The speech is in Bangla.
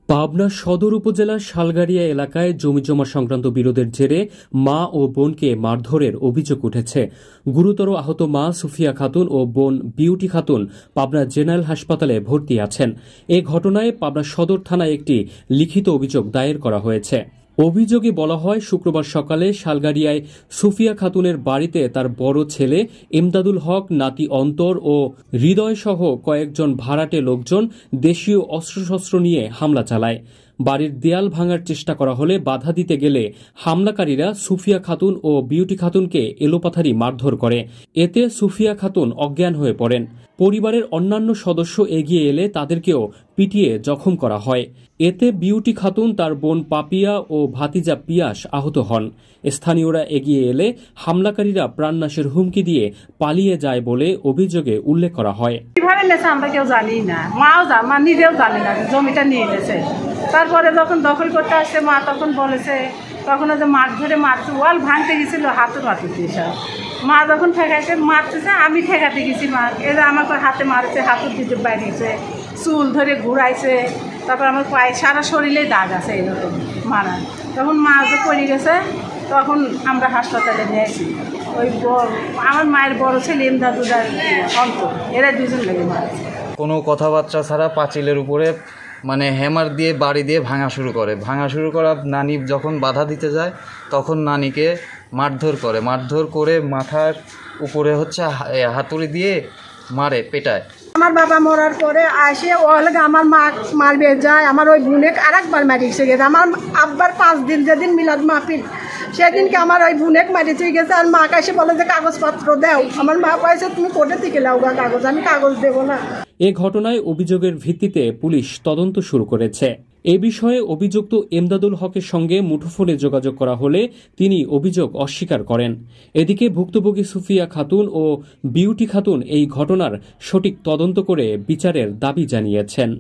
পাবনা সদর উপজেলার শালগাড়িয়া এলাকায় জমিজমা সংক্রান্ত বিরোধের জেরে মা ও বোনকে মারধরের অভিযোগ উঠেছে। গুরুতর আহত মা সুফিয়া খাতুন ও বোন বিউটি খাতুন পাবনা জেনারেল হাসপাতালে ভর্তি আছেন। এ ঘটনায় পাবনা সদর থানায় একটি লিখিত অভিযোগ দায়ের করা হয়েছে। অভিযোগে বলা হয়, শুক্রবার সকালে শালগাড়িয়ায় সুফিয়া খাতুনের বাড়িতে তার বড় ছেলে ইমদাদুল হক, নাতি অন্তর ও হৃদয় সহ কয়েকজন ভাড়াটে লোকজন দেশীয় অস্ত্রশস্ত্র নিয়ে হামলা চালায়। বাড়ির দেয়াল ভাঙার চেষ্টা করা হলে বাধা দিতে গেলে হামলাকারীরা সুফিয়া খাতুন ও বিউটি খাতুনকে এলোপাথারি মারধর করে। এতে সুফিয়া খাতুন অজ্ঞান হয়ে পড়েন। পরিবারের অন্যান্য সদস্য এগিয়ে এলে তাদেরকেও পিটিয়ে জখম করা হয়। এতে বিউটি খাতুন, তার বোন পাপিয়া ও ভাতিজা পিয়াস আহত হন। স্থানীয়রা এগিয়ে এলে হামলাকারীরা প্রাণনাশের হুমকি দিয়ে পালিয়ে যায় বলে অভিযোগে উল্লেখ করা হয়। কিভাবে নেছে আমরা কেউ জানি না, মা নিজেও জানে না, জমিটা নিয়ে গেছে। তারপরে যখন দখল করতে আসছে মা তখন বলেছে, তখন যে মাছ ধরে মারছে, ওয়াল ভাঙতে গেছিল হাতে দিয়ে সব। মা যখন ঠেকাইছে মারতেছে, আমি ঠেকাতে গেছি, মা এরা আমাকে হাতে মারছে, হাতুর দিতে বাইরেছে, চুল ধরে ঘুরাইছে। তারপর আমার পায়ে সারা শরীরে দাগ আছে এরকম মারা। তখন মা যে পড়ে গেছে, তখন আমরা হাসপাতালে নিয়েছি। ওই আমার মায়ের বড় ছেলে ইমদাদুল অন্তর, এরা দুজন লেগে মারছে। কোনো কথাবার্তা ছাড়া পাঁচিলের উপরে হ্যামার দিয়ে বাড়ি দিয়ে ভাঙা শুরু করা। নানি যখন বাধা দিতে যায় তখন নানিকে মারধর করে মাথার উপরে হাতুড়ি দিয়ে মারে, পেটায়। আমার বাবা মরার পরে আসে ও হলে আমার মা মারবে যায়, আমার ওই বোনে আরেকবার মারিছে গেছে। আমার আব্বার 5 দিন যেদিন মিলাদ মাহফিল সেদিনকে আমার ওই বোনেক মারিছে গেছে। আর মা কাছে বলে যে কাগজপত্র দাও। আমার মা পাইছে তুমি কোর্টে থেকে লাও কাগজ, আমি কাগজ দেবো না। এ ঘটনায় অভিযোগের ভিত্তিতে পুলিশ তদন্ত শুরু করেছে। এ বিষয়ে অভিযুক্ত ইমদাদুল হকের সঙ্গে মুঠোফোনে যোগাযোগ করা হলে তিনি অভিযোগ অস্বীকার করেন। এদিকে ভুক্তভোগী সুফিয়া খাতুন ও বিউটি খাতুন এই ঘটনার সঠিক তদন্ত করে বিচারের দাবি জানিয়েছেন।